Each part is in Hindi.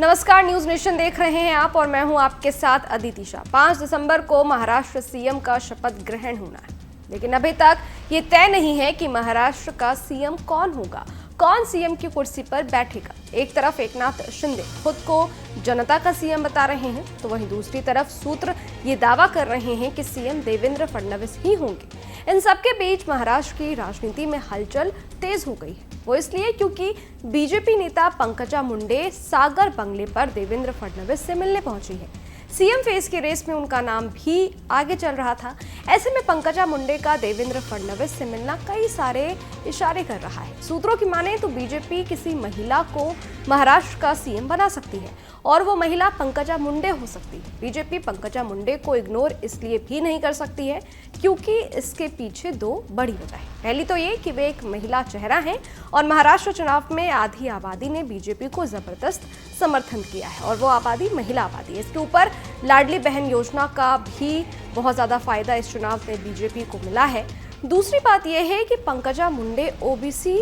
नमस्कार, न्यूज नेशन देख रहे हैं आप और मैं हूं आपके साथ अदिति शाह। 5 दिसंबर को महाराष्ट्र सीएम का शपथ ग्रहण होना है, लेकिन अभी तक ये तय नहीं है कि महाराष्ट्र का सीएम कौन होगा, कौन सीएम की कुर्सी पर बैठेगा। एक तरफ एकनाथ शिंदे खुद को जनता का सीएम बता रहे हैं, तो वहीं दूसरी तरफ सूत्र ये दावा कर रहे हैं कि सीएम देवेंद्र फडणवीस ही होंगे। इन सबके बीच महाराष्ट्र की राजनीति में हलचल तेज हो गई है। वो इसलिए क्योंकि बीजेपी नेता पंकजा मुंडे सागर बंगले पर देवेंद्र फडणवीस से मिलने पहुंची है। सीएम फेस की रेस में उनका नाम भी आगे चल रहा था। ऐसे में पंकजा मुंडे का देवेंद्र फडणवीस से मिलना कई सारे इशारे कर रहा है। सूत्रों की माने तो बीजेपी किसी महिला को महाराष्ट्र का सीएम बना सकती है और वो महिला पंकजा मुंडे हो सकती है। बीजेपी पंकजा मुंडे को इग्नोर इसलिए भी नहीं कर सकती है क्योंकि इसके पीछे दो बड़ी वजह है। पहली तो ये कि वे एक महिला चेहरा हैं और महाराष्ट्र चुनाव में आधी आबादी ने बीजेपी को जबरदस्त समर्थन किया है और वो आबादी महिला आबादी है। इसके ऊपर लाडली बहन योजना का भी बहुत ज्यादा फायदा इस चुनाव में बीजेपी को मिला है। दूसरी बात यह है कि पंकजा मुंडे ओबीसी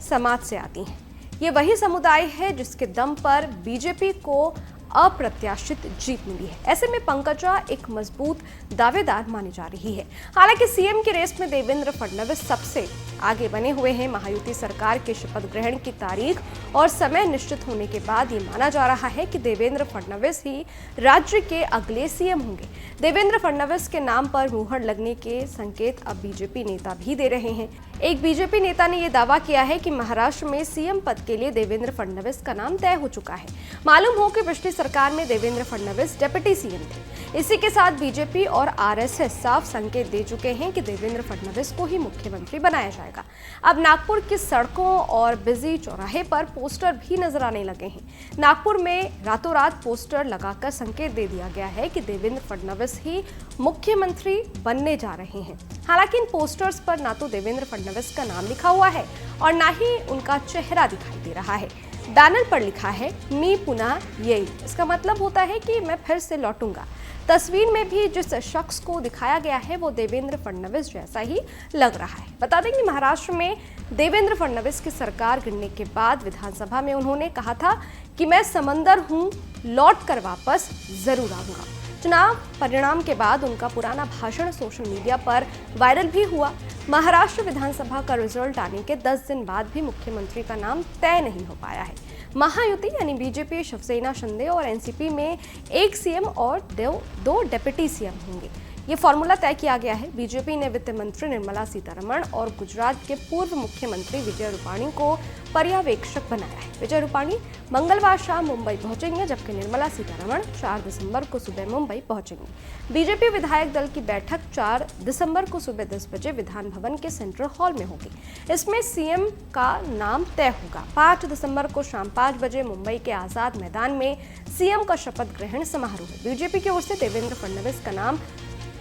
समाज से आती हैं। ये वही समुदाय है जिसके दम पर बीजेपी को अप्रत्याशित जीत मिली है। ऐसे में पंकजा एक मजबूत दावेदार मानी जा रही है। हालांकि सीएम की रेस में देवेंद्र फडणवीस सबसे आगे बने हुए हैं। महायुति सरकार के शपथ ग्रहण की तारीख और समय निश्चित होने के बाद ये माना जा रहा है कि देवेंद्र फडणवीस ही राज्य के अगले सीएम होंगे। देवेंद्र फडणवीस के नाम पर मुहर लगने के संकेत अब बीजेपी नेता भी दे रहे हैं। एक बीजेपी नेता ने यह दावा किया है कि महाराष्ट्र में सीएम पद के लिए देवेंद्र फडणवीस का नाम तय हो चुका है। मालूम हो कि पिछली सरकार में देवेंद्र फडणवीस डिप्टी सीएम थे। इसी के साथ बीजेपी और आरएसएस साफ संकेत दे चुके हैं कि देवेंद्र फडणवीस को ही मुख्यमंत्री बनाया जाएगा। अब नागपुर की सड़कों और बिजी चौराहे पर पोस्टर भी नजर आने लगे हैं। नागपुर में रातों रात पोस्टर लगाकर संकेत दे दिया गया है कि देवेंद्र फडणवीस ही मुख्यमंत्री बनने जा रहे हैं। हालांकि इन पोस्टर्स पर ना तो देवेंद्र फडणवीस का नाम लिखा हुआ है और ना ही उनका चेहरा दिखाई दे रहा है। बैनर पर लिखा है मी पुनः येईल। इसका मतलब होता है कि मैं फिर से लौटूंगा। तस्वीर में भी जिस शख्स को दिखाया गया है वो देवेंद्र फडणवीस जैसा ही लग रहा है। बता दें कि महाराष्ट्र में देवेंद्र फडणवीस की सरकार गिरने के बाद विधानसभा में उन्होंने कहा था कि मैं समंदर हूं, लौट कर वापस जरूर आऊंगा। चुनाव परिणाम के बाद उनका पुराना भाषण सोशल मीडिया पर वायरल भी हुआ। महाराष्ट्र विधानसभा का रिजल्ट आने के 10 दिन बाद भी मुख्यमंत्री का नाम तय नहीं हो पाया है। महायुति यानी बीजेपी, शिवसेना, शिंदे और एनसीपी में एक सीएम और दो डिप्टी सीएम होंगे। ये फॉर्मूला तय किया गया है। बीजेपी ने वित्त मंत्री निर्मला सीतारमण और गुजरात के पूर्व मुख्यमंत्री विजय रूपाणी को पर्यवेक्षक बनाया है। विजय रूपाणी मंगलवार शाम मुंबई पहुंचेंगे, जबकि निर्मला सीतारमण 4 दिसंबर को सुबह मुंबई पहुंचेंगे। बीजेपी विधायक दल की बैठक 4 दिसंबर को सुबह 10 बजे विधान भवन के सेंट्रल हॉल में होगी। इसमें सीएम का नाम तय होगा। 5 दिसंबर को शाम 5 बजे मुंबई के आजाद मैदान में सीएम का शपथ ग्रहण समारोह है। बीजेपी की ओर से देवेंद्र फडणवीस का नाम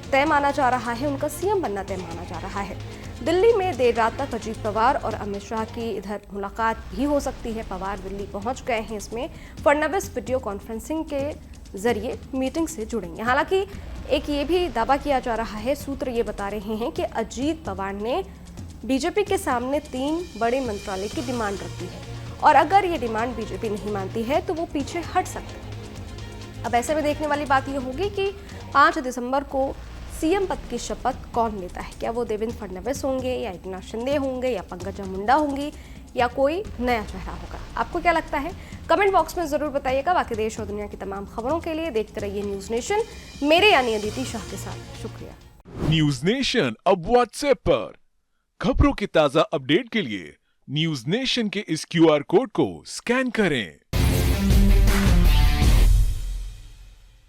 तय माना जा रहा है, उनका सीएम बनना तय माना जा रहा है। दिल्ली में देर रात तक अजीत पवार और अमित शाह की इधर मुलाकात भी हो सकती है। पवार दिल्ली पहुंच गए हैं। इसमें फडणवीस वीडियो कॉन्फ्रेंसिंग के जरिए मीटिंग से जुड़ेंगे। हालांकि एक ये भी दावा किया जा रहा है, सूत्र ये बता रहे हैं कि अजीत पवार ने बीजेपी के सामने 3 बड़े मंत्रालय की डिमांड रखी है और अगर ये डिमांड बीजेपी नहीं मानती है तो वो पीछे हट सकते हैं। अब ऐसे में देखने वाली बात ये होगी कि 5 दिसंबर को सीएम पद की शपथ कौन लेता है। क्या वो देवेंद्र फडणवीस होंगे या एकनाथ शिंदे होंगे या पंकजा मुंडा होंगी या कोई नया चेहरा होगा? आपको क्या लगता है? कमेंट बॉक्स में जरूर बताइएगा। बाकी देश और दुनिया की तमाम खबरों के लिए देखते रहिए न्यूज नेशन, मेरे यानी अदिति शाह के साथ। शुक्रिया। न्यूज नेशन अब व्हाट्सएप पर खबरों की ताजा अपडेट के लिए न्यूज नेशन के इस QR कोड को स्कैन करें।